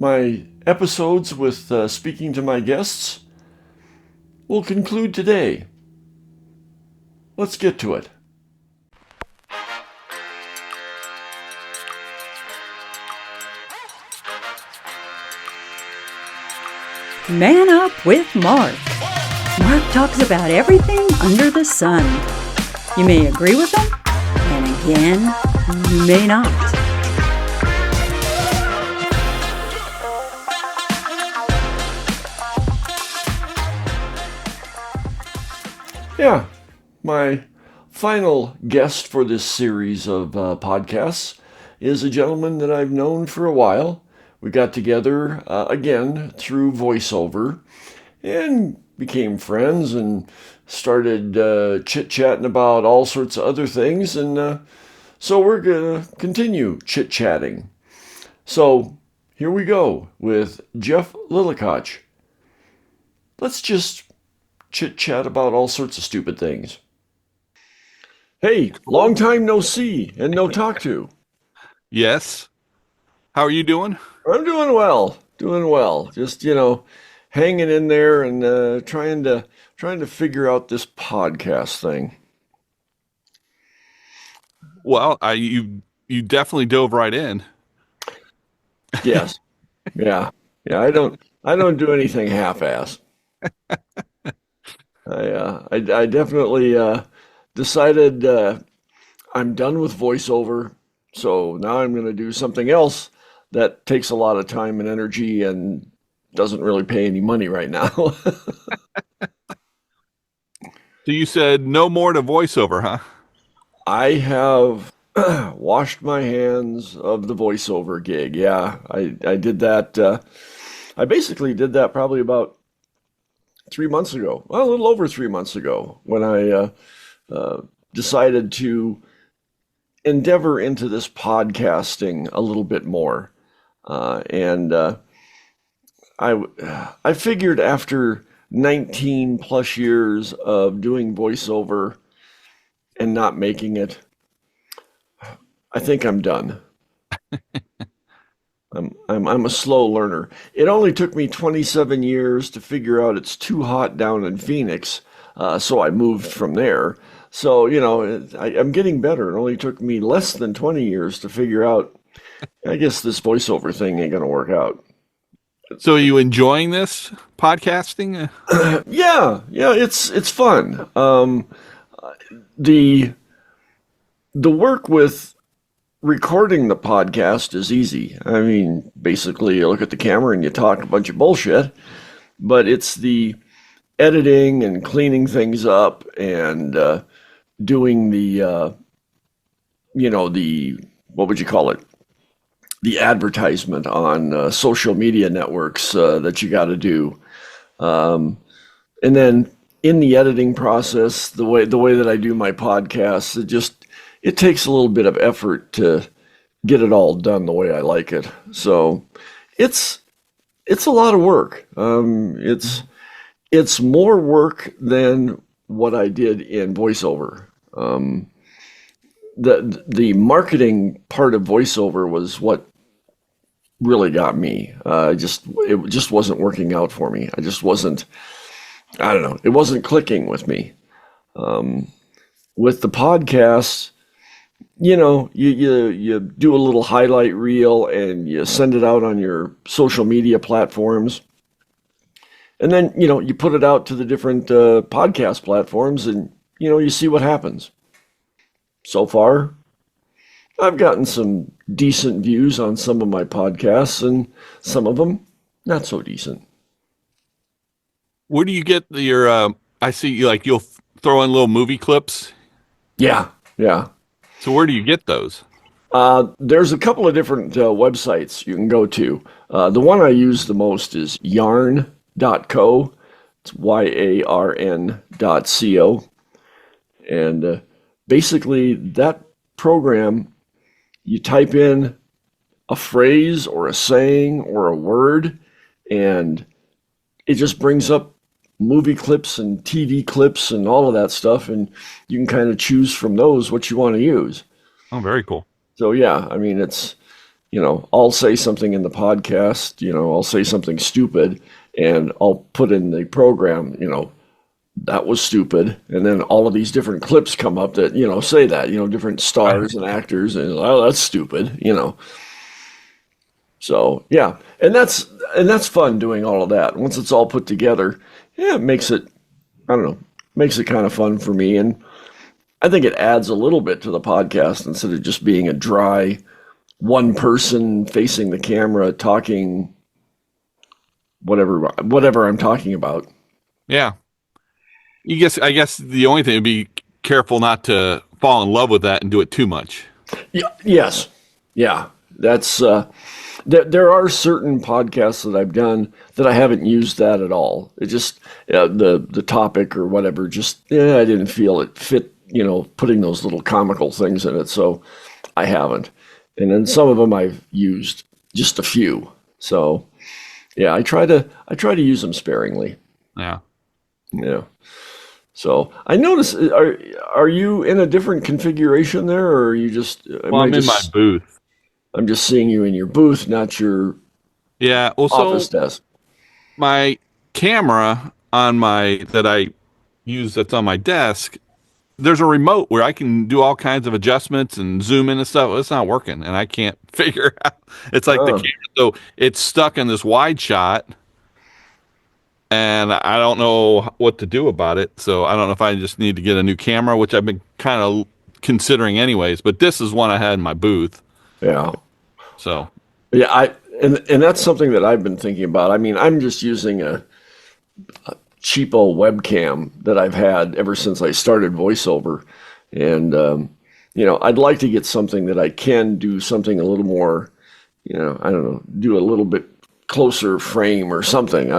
my episodes with speaking to my guests will conclude today. Let's get to it. Man Up with Mark. Mark talks about everything under the sun. You may agree with him, and again, you may not. Yeah, my final guest for this series of podcasts is a gentleman that I've known for a while. We got together again through voiceover and became friends and started chit-chatting about all sorts of other things. And so we're going to continue chit-chatting. So here we go with Jeff Lillicotch. Let's just chit-chat about all sorts of stupid things. Hey, long time no see and no talk to. Yes. How are you doing? I'm doing well. Just, hanging in there and trying to figure out this podcast thing. Well, you definitely dove right in. Yes. Yeah. I don't do anything half-ass. I definitely decided I'm done with voiceover, so now I'm going to do something else that takes a lot of time and energy and doesn't really pay any money right now. So you said no more to voiceover, huh? I have washed my hands of the voiceover gig. Yeah, I did that. I basically did that probably about 3 months ago. Well, a little over 3 months ago when I decided to endeavor into this podcasting a little bit more. And I figured after 19 plus years of doing voiceover and not making it, I think I'm done. I'm a slow learner. It only took me 27 years to figure out it's too hot down in Phoenix, so I moved from there. So, I'm getting better. It only took me less than 20 years to figure out, I guess this voiceover thing ain't going to work out. So are you enjoying this podcasting? Yeah, it's fun. The work with recording the podcast is easy. I mean, basically you look at the camera and you talk a bunch of bullshit, but it's the editing and cleaning things up and doing the what would you call it? The advertisement on social media networks that you got to do. And then in the editing process, the way that I do my podcasts, it takes a little bit of effort to get it all done the way I like it. So it's a lot of work. It's more work than what I did in voiceover. The marketing part of voiceover was what really got me. It just wasn't working out for me. I don't know. It wasn't clicking with me. With the podcast, you do a little highlight reel and you send it out on your social media platforms. And then, you put it out to the different podcast platforms and, you see what happens. So far, I've gotten some decent views on some of my podcasts and some of them not so decent. Where do you get your, I see you'll throw in little movie clips. Yeah. So where do you get those? There's a couple of different websites you can go to. The one I use the most is yarn.co. It's yarn.co. And basically that program, you type in a phrase or a saying or a word, and it just brings up movie clips and TV clips and all of that stuff, and you can kind of choose from those what you want to use. Oh, very cool. So yeah, I mean, it's I'll say something in the podcast, I'll say something stupid, and I'll put in the program, that was stupid. And then all of these different clips come up that, say that, different stars and actors, and oh, that's stupid. So yeah, and that's fun doing all of that. Once it's all put together, yeah, it makes it, I don't know, makes it kind of fun for me. And I think it adds a little bit to the podcast instead of just being a dry one person facing the camera talking whatever I'm talking about. Yeah. I guess the only thing would be careful not to fall in love with that and do it too much. Yeah, yes. Yeah. That's there are certain podcasts that I've done that I haven't used that at all. It just the topic or whatever just I didn't feel it fit, putting those little comical things in it, so I haven't. And then some of them I've used just a few. So yeah, I try to use them sparingly. Yeah. Yeah. So I notice, are you in a different configuration there, or are you just? Well, I'm in my booth. I'm just seeing you in your booth, not your office desk. My camera that I use that's on my desk, there's a remote where I can do all kinds of adjustments and zoom in and stuff. It's not working, and I can't figure out. It's like the camera, so it's stuck in this wide shot. And I don't know what to do about it. So I don't know if I just need to get a new camera, which I've been kind of considering anyways. But this is one I had in my booth. Yeah. So. Yeah, and that's something that I've been thinking about. I mean, I'm just using a cheapo webcam that I've had ever since I started voiceover. And, I'd like to get something that I can do something a little more, I don't know, do a little bit closer frame or something.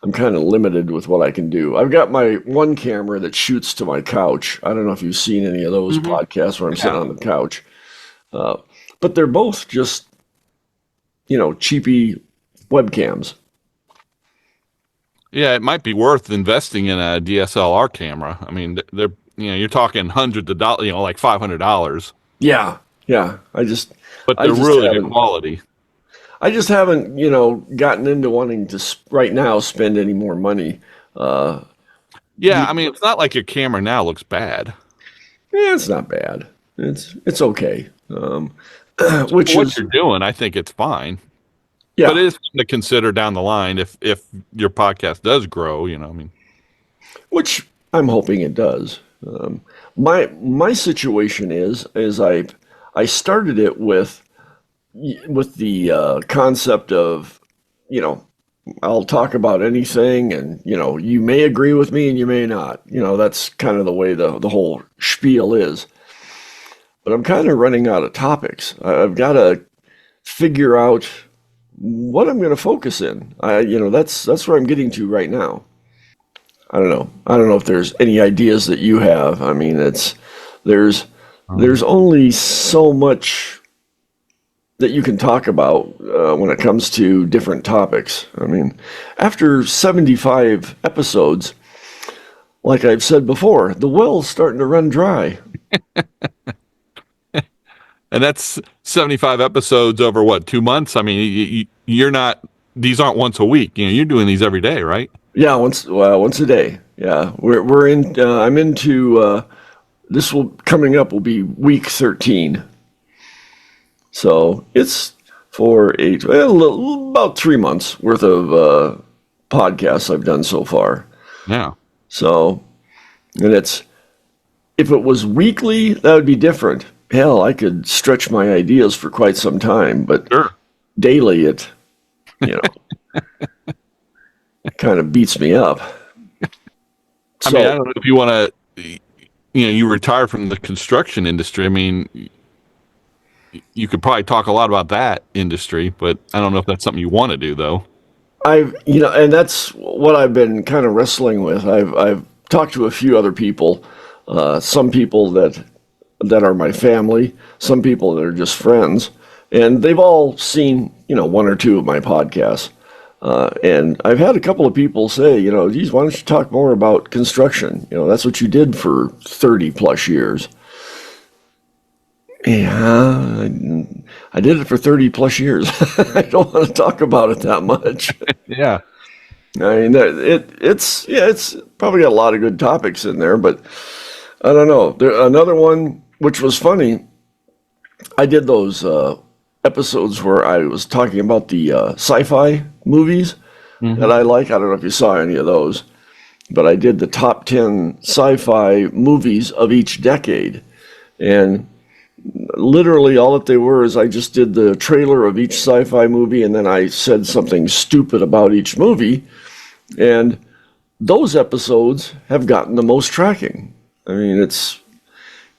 I'm kind of limited with what I can do. I've got my one camera that shoots to my couch. I don't know if you've seen any of those podcasts where I'm sitting on the couch. But they're both just, cheapy webcams. Yeah, it might be worth investing in a DSLR camera. I mean, they're you're talking hundreds of dollars, like $500. Yeah. But they're really good quality. I just haven't, gotten into wanting to right now spend any more money. Yeah, I mean, it's not like your camera now looks bad. Yeah, it's not bad. It's okay. What you're doing, I think it's fine. Yeah, but it is something to consider down the line if your podcast does grow. I mean, which I'm hoping it does. My situation is I started it with the concept of, I'll talk about anything, and you may agree with me and you may not. That's kind of the way the whole spiel is. But I'm kind of running out of topics. I've got to figure out what I'm going to focus in. That's where I'm getting to right now. I don't know. I don't know if there's any ideas that you have. I mean, there's only so much that you can talk about when it comes to different topics. I mean, after 75 episodes, like I've said before, the well's starting to run dry. And that's 75 episodes over what, 2 months? I mean, you're not, these aren't once a week. You're doing these every day, right? Yeah, once a day. Yeah, we're in. I'm into this. Coming up will be week 13. So it's about 3 months worth of podcasts I've done so far. Yeah. So, and if it was weekly, that would be different. Hell, I could stretch my ideas for quite some time, but sure. Daily it kind of beats me up. I mean, I don't know if you want to, you retire from the construction industry. I mean, you could probably talk a lot about that industry, but I don't know if that's something you want to do, though. And that's what I've been kind of wrestling with. I've talked to a few other people, some people that are my family, some people that are just friends, and they've all seen, one or two of my podcasts. And I've had a couple of people say, geez, why don't you talk more about construction? That's what you did for 30 plus years. Yeah, I did it for 30 plus years. I don't want to talk about it that much. Yeah. I mean, it's probably got a lot of good topics in there, but I don't know. Another one which was funny. I did those episodes where I was talking about the sci-fi movies that I like. I don't know if you saw any of those, but I did the top 10 sci-fi movies of each decade, and literally all that they were is I just did the trailer of each sci-fi movie, and then I said something stupid about each movie, and those episodes have gotten the most tracking. I mean, it's,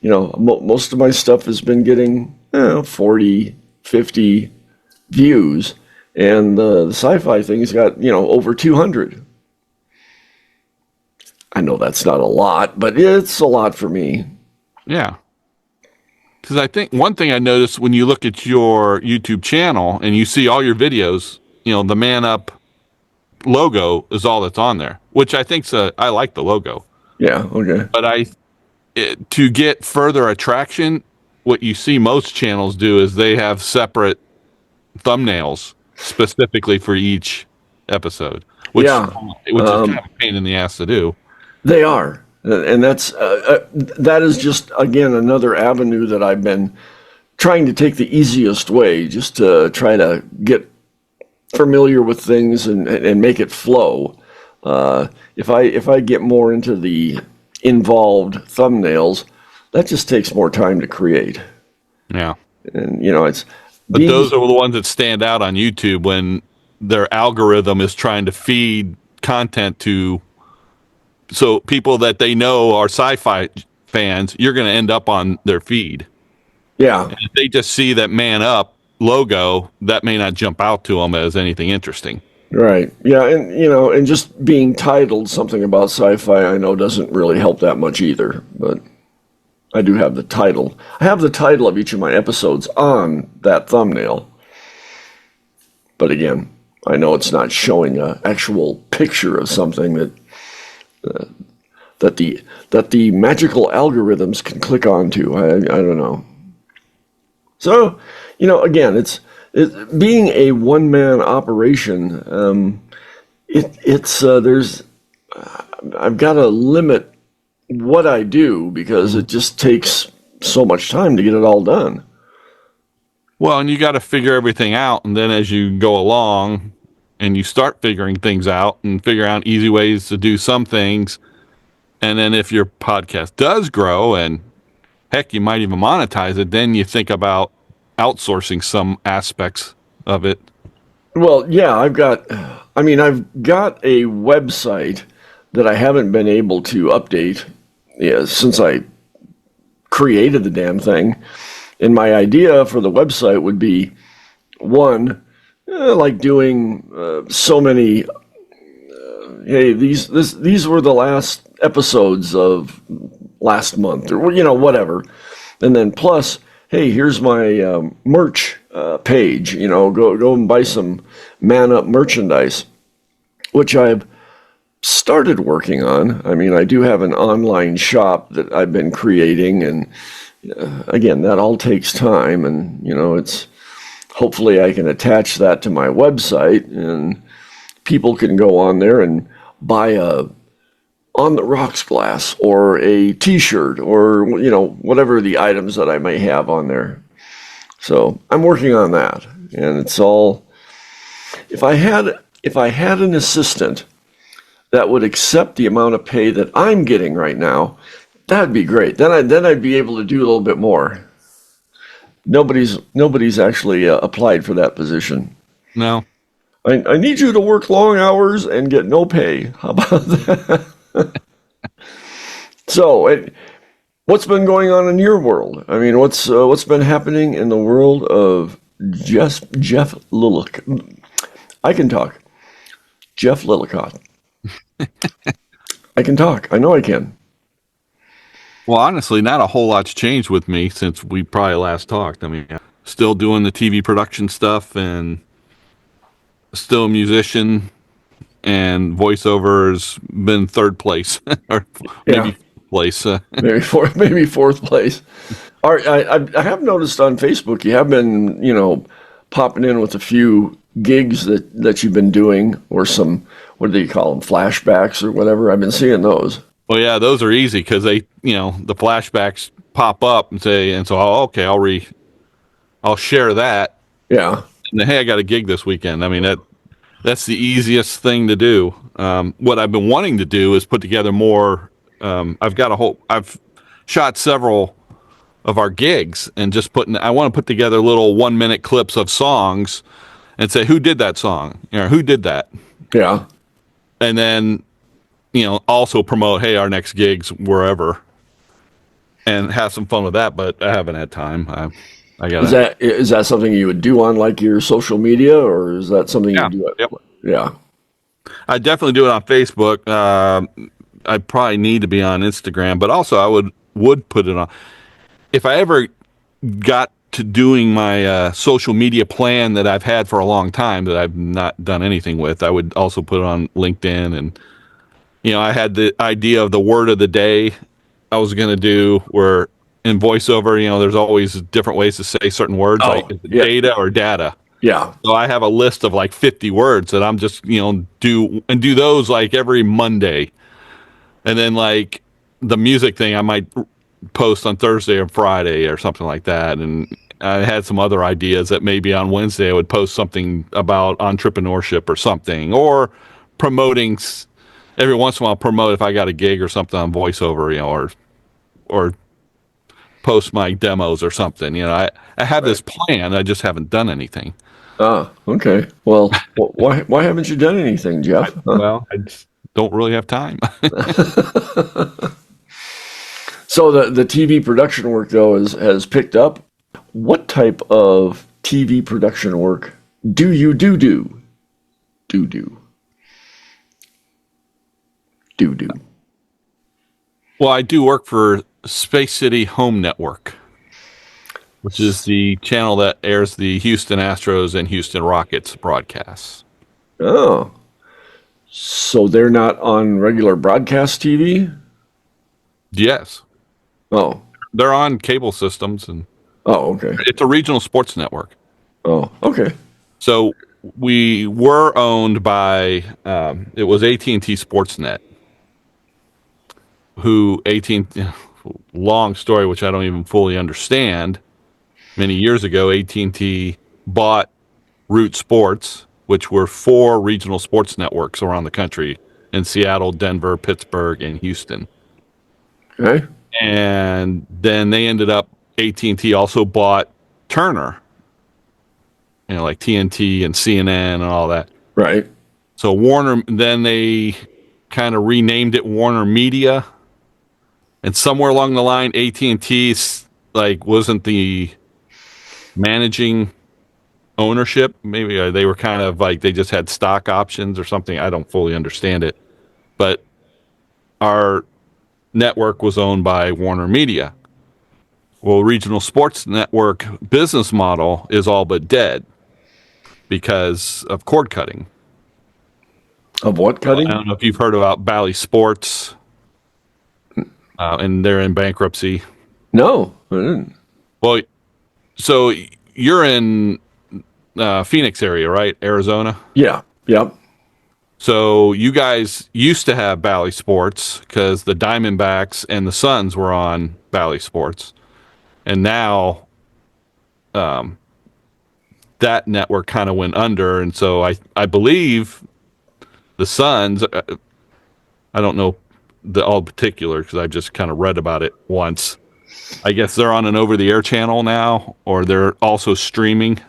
most of my stuff has been getting 40, 50 views, and the sci-fi thing's got, over 200. I know that's not a lot, but it's a lot for me. Yeah. Because I think one thing I noticed when you look at your YouTube channel and you see all your videos, the Man Up logo is all that's on there, which I think's I like the logo. Yeah, okay. But to get further attraction, what you see most channels do is they have separate thumbnails specifically for each episode, which Yeah. is kind of a pain in the ass to do. They are. And that is just, again, another avenue that I've been trying to take the easiest way, just to try to get familiar with things and make it flow. If I get more into the involved thumbnails, that just takes more time to create. Yeah. And, But those are the ones that stand out on YouTube when their algorithm is trying to feed content to, so people that they know are sci-fi fans, you're going to end up on their feed. Yeah. And if they just see that Man Up logo, that may not jump out to them as anything interesting. Right. Yeah, and just being titled something about sci-fi, I know doesn't really help that much either, but I do have the title. I have the title of each of my episodes on that thumbnail. But again, I know it's not showing an actual picture of something that the magical algorithms can click onto. I don't know. So, again, it's being a one-man operation. I've got to limit what I do because it just takes so much time to get it all done. Well, and you got to figure everything out, and then as you go along and you start figuring things out and figure out easy ways to do some things, and then if your podcast does grow and heck, you might even monetize it, then you think about outsourcing some aspects of it. Well, yeah, I've got a website that I haven't been able to update since I created the damn thing. And my idea for the website would be, one, like doing so many, hey, these were the last episodes of last month, or whatever. And then plus, hey, here's my merch page. Go and buy some Man Up merchandise, which I've started working on. I mean, I do have an online shop that I've been creating, and again, that all takes time. And it's hopefully I can attach that to my website, and people can go on there and buy a On the Rocks glass or a T-shirt or whatever the items that I may have on there. So I'm working on that, and it's all. If I had an assistant that would accept the amount of pay that I'm getting right now, that'd be great. Then I'd be able to do a little bit more. Nobody's actually applied for that position. No. I need you to work long hours and get no pay. How about that? So, what's been going on in your world? I mean, what's been happening in the world of Jeff Lillicotch? I can talk. Jeff Lillicotch. I can talk. I know I can. Well, honestly, not a whole lot's changed with me since we probably last talked. I mean, still doing the TV production stuff and still a musician, and voiceover's been third place or maybe place. maybe fourth place. All right, I have noticed on Facebook you have been, popping in with a few gigs that you've been doing, or some, what do you call them, flashbacks or whatever. I've been seeing those. Well, yeah, those are easy because they, the flashbacks pop up and say, and so okay, I'll share that. Yeah. And then, hey, I got a gig this weekend. I mean that's the easiest thing to do. What I've been wanting to do is put together more. I've shot several of our gigs and I want to put together little 1 minute clips of songs and say, who did that song? Who did that? Yeah. And then, also promote, hey, our next gig's wherever, and have some fun with that. But I haven't had time. I got Is that something you would do on like your social media, or is that something you do? Yep. Yeah. I definitely do it on Facebook. I probably need to be on Instagram, but also I would put it on. If I ever got to doing my social media plan that I've had for a long time that I've not done anything with, I would also put it on LinkedIn. And I had the idea of the word of the day I was going to do, where in voiceover, there's always different ways to say certain words, like yeah. data or data. Yeah. So I have a list of like 50 words that I'm just, do those like every Monday. And then like the music thing, I might post on Thursday or Friday or something like that. And I had some other ideas that maybe on Wednesday I would post something about entrepreneurship or something, or promoting. Every once in a while, promote if I got a gig or something on voiceover, or post my demos or something. I have this plan. I just haven't done anything. Ah, okay. Well, why haven't you done anything, Jeff? Well, I just don't really have time. So the TV production work though has picked up. What type of TV production work do you do? Well, I do work for Space City Home Network, which is the channel that airs the Houston Astros and Houston Rockets broadcasts. Oh, so they're not on regular broadcast TV? Yes. Oh. They're on cable systems, and Oh, okay. it's a regional sports network. Oh, okay. So we were owned by it was AT&T Sportsnet, who AT&T, long story which I don't even fully understand. Many years ago, AT&T bought Root Sports, which were 4 regional sports networks around the country in Seattle, Denver, Pittsburgh, and Houston. Okay. And then they ended up, AT&T also bought Turner, like TNT and CNN and all that. Right. So Warner, then they kind of renamed it Warner Media. And somewhere along the line, AT&T wasn't the managing ownership. Maybe they were kind of like, they just had stock options or something. I don't fully understand it. But our network was owned by Warner Media. Well, regional sports network business model is all but dead because of cord cutting. Of what cutting? I don't know if you've heard about Bally Sports, and they're in bankruptcy. No, I didn't. Well, so you're in Phoenix area, right? Arizona? Yeah. Yep. So you guys used to have Bally Sports because the Diamondbacks and the Suns were on Bally Sports. And now that network kind of went under. And so I believe the Suns, I don't know all particular because I've just kind of read about it once. I guess they're on an over-the-air channel now, or they're also streaming.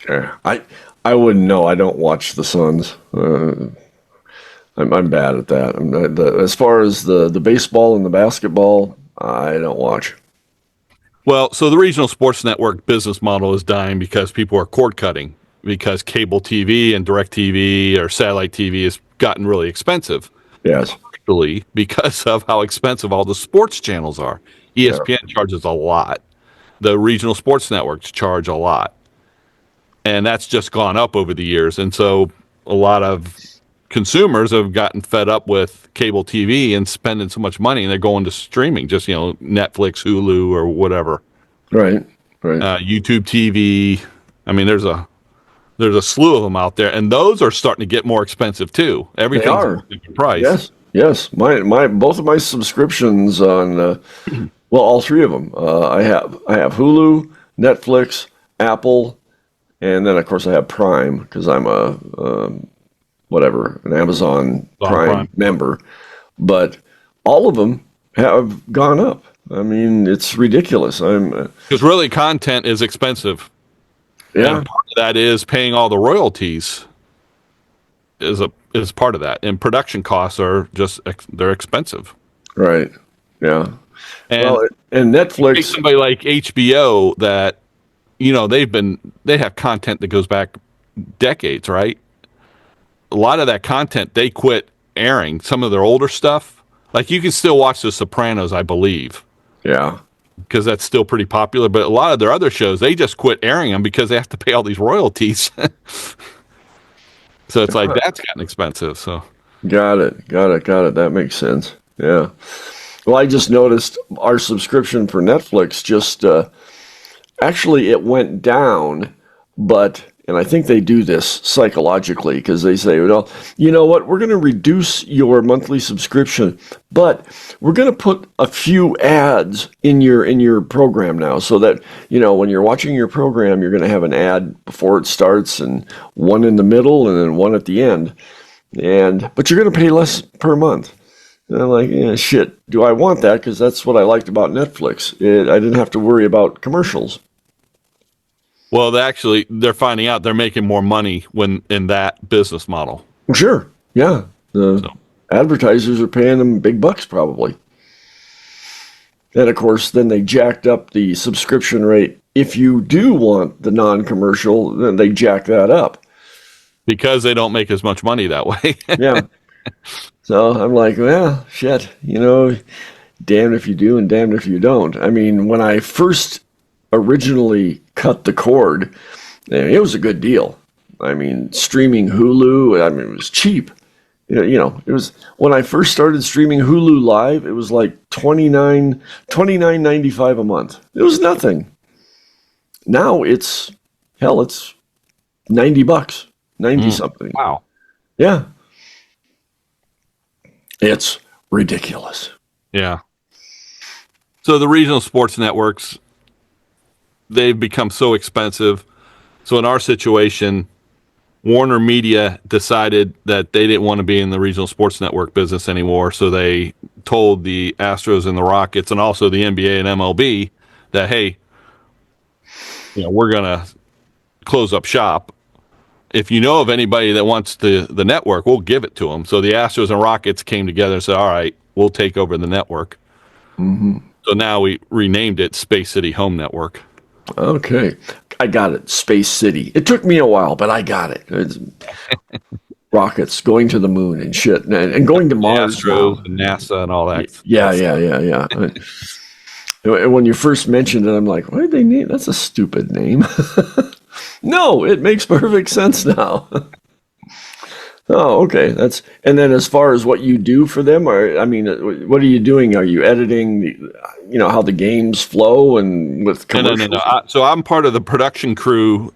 Yeah. I wouldn't know. I don't watch the Suns. I'm bad at that. As far as the baseball and the basketball, I don't watch. Well, so the regional sports network business model is dying because people are cord cutting, because cable TV and direct TV or satellite TV has gotten really expensive. Yes. Actually, because of how expensive all the sports channels are. ESPN charges a lot. The regional sports networks charge a lot. And that's just gone up over the years. And so a lot of consumers have gotten fed up with cable TV and spending so much money, and they're going to streaming, just Netflix, Hulu, or whatever. Right. YouTube TV. I mean, there's a slew of them out there, and those are starting to get more expensive too. Everything's a different price. Yes. My both of my subscriptions on, well, all three of them. I have Hulu, Netflix, Apple, and then of course I have Prime because I'm an Amazon Prime member. But all of them have gone up. I mean, it's ridiculous. Because really, content is expensive. Yeah, and part of that is paying all the royalties. Is part of that, and production costs are they're expensive. Right. Yeah. And Netflix, somebody like HBO that they have content that goes back decades, right? A lot of that content they quit airing. Some of their older stuff, like you can still watch The Sopranos, I believe. Yeah. Because that's still pretty popular. But a lot of their other shows, they just quit airing them because they have to pay all these royalties. So it's like that's gotten expensive. So got it. That makes sense. Yeah. Well, I just noticed our subscription for Netflix actually it went down, and I think they do this psychologically because they say, well, you know what, we're going to reduce your monthly subscription, but we're going to put a few ads in your program now so that, when you're watching your program, you're going to have an ad before it starts and one in the middle and then one at the end. But you're going to pay less per month. And I'm like, yeah, shit, do I want that? Because that's what I liked about Netflix. I didn't have to worry about commercials. Well, they're finding out they're making more money when in that business model. Sure. Yeah. Advertisers are paying them big bucks probably. And of course, then they jacked up the subscription rate. If you do want the non-commercial, then they jack that up. Because they don't make as much money that way. Yeah. So I'm like, well, shit, damned if you do and damned if you don't. I mean, when I first originally cut the cord, it was a good deal. I mean, streaming Hulu, it was cheap. It was when I first started streaming Hulu live, it was like $29.95 a month. It was nothing. Now it's $90, 90 something. Wow. Yeah. It's ridiculous. Yeah. So the regional sports networks, they've become so expensive. So in our situation, Warner Media decided that they didn't want to be in the regional sports network business anymore. So they told the Astros and the Rockets and also the NBA and MLB that, hey, we're going to close up shop. If you know of anybody that wants the network, we'll give it to them. So the Astros and Rockets came together and said, all right, we'll take over the network. Mm-hmm. So now we renamed it Space City Home Network. Okay. I got it. Space City. It took me a while, but I got it. It's rockets going to the moon and shit and going to Mars. Astros and NASA and all that. Yeah. And when you first mentioned it, I'm like, why did they name? That's a stupid name. No, it makes perfect sense now. Oh, okay. And then as far as what you do for them, what are you doing? Are you editing, how the games flow and with commercials? No. So I'm part of the production crew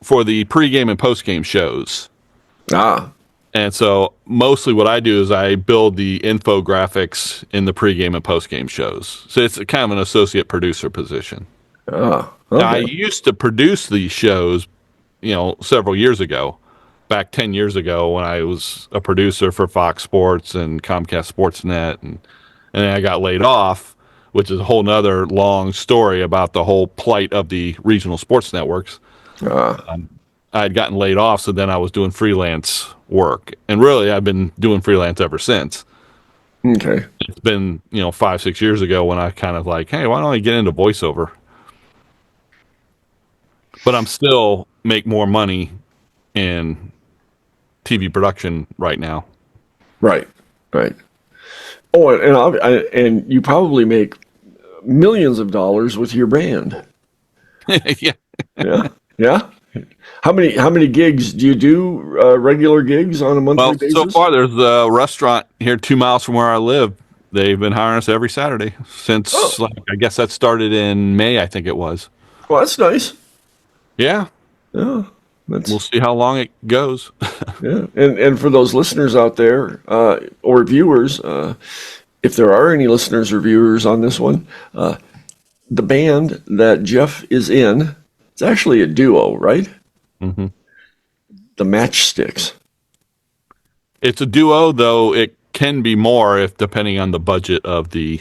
for the pregame and postgame shows. Ah. And so mostly what I do is I build the infographics in the pregame and postgame shows. So it's kind of an associate producer position. Ah. Okay. Now, I used to produce these shows, several years ago, back 10 years ago when I was a producer for Fox Sports and Comcast Sportsnet, and then I got laid off, which is a whole nother long story about the whole plight of the regional sports networks. I had gotten laid off, so then I was doing freelance work. And really, I've been doing freelance ever since. Okay. It's been, 5-6 years ago when I kind of like, hey, why don't I get into voiceover? But I'm still make more money in TV production right now. Right. Oh, and you probably make millions of dollars with your band. Yeah. Yeah. How many gigs do you do? Regular gigs on a monthly Well, so basis? far there's a restaurant here 2 miles from where I live. They've been hiring us every Saturday since, Oh, like, I guess that started in May, I think it was. well, that's nice. Yeah, Yeah, we'll that's see how long it goes. yeah. And for those listeners out there or viewers, if there are any listeners or viewers on this one, the band that Jeff is in, it's actually a duo, right? hmm The Matchsticks. It's a duo, though it can be more if depending on the budget of the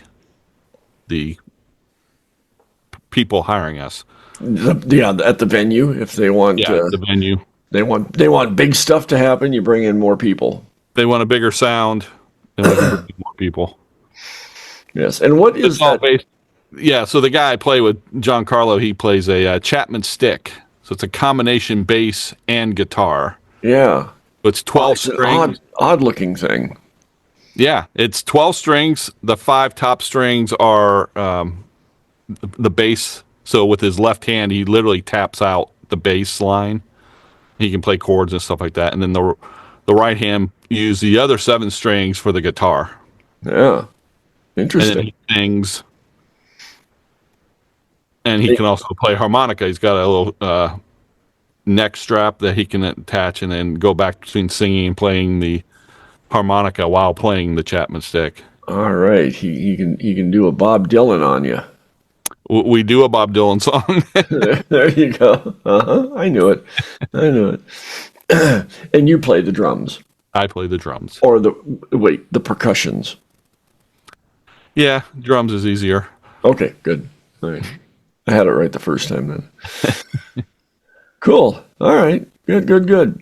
people hiring us. Yeah, at the venue, if they want Yeah, the venue. they want big stuff to happen, you bring in more people. They want a bigger sound, then we can bring in more people. Yes, and what is It's all that? based. Yeah, so the guy I play with, John Carlo, he plays a Chapman stick. So it's a combination bass and guitar. Yeah, So it's 12 it's an strings. odd looking thing. Yeah, it's 12 strings. The 5 top strings are the bass. So with his left hand, he literally taps out the bass line. He can play chords and stuff like that. And then the right hand use the other 7 strings for the guitar. Yeah, And then interesting. he sings. And he can also play harmonica. He's got a little neck strap that he can attach and then go back between singing and playing the harmonica while playing the Chapman stick. All right, he can do a Bob Dylan on you. We do a Bob Dylan song. There you go. I knew it. I knew it. And you play the drums I play the drums. or the percussions. Yeah, drums is easier. Okay, good. All right. I had it right the first time then. Cool. All right. Good, good, good.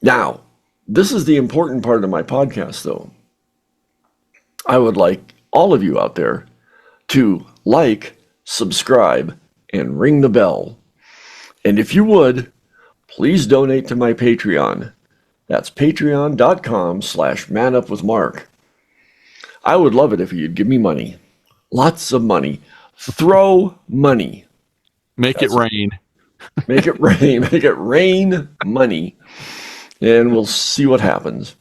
Now, this is the important part of my podcast, though. I would like all of you out there to like, subscribe, and ring the bell. And if you would, please donate to my Patreon. That's patreon.com/manupwithmark. I would love it if you'd give me money. Lots of money. Throw money. Make it rain. Make it rain. Make it rain money. And we'll see what happens.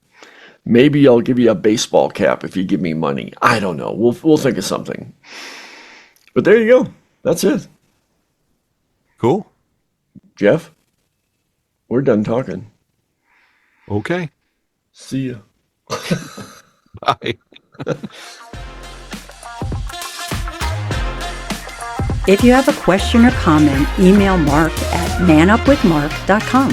Maybe I'll give you a baseball cap if you give me money. I don't know. We'll think of something. But there you go. That's it. Cool. Jeff, we're done talking. Okay. See ya. Bye. If you have a question or comment, email Mark at manupwithmark.com.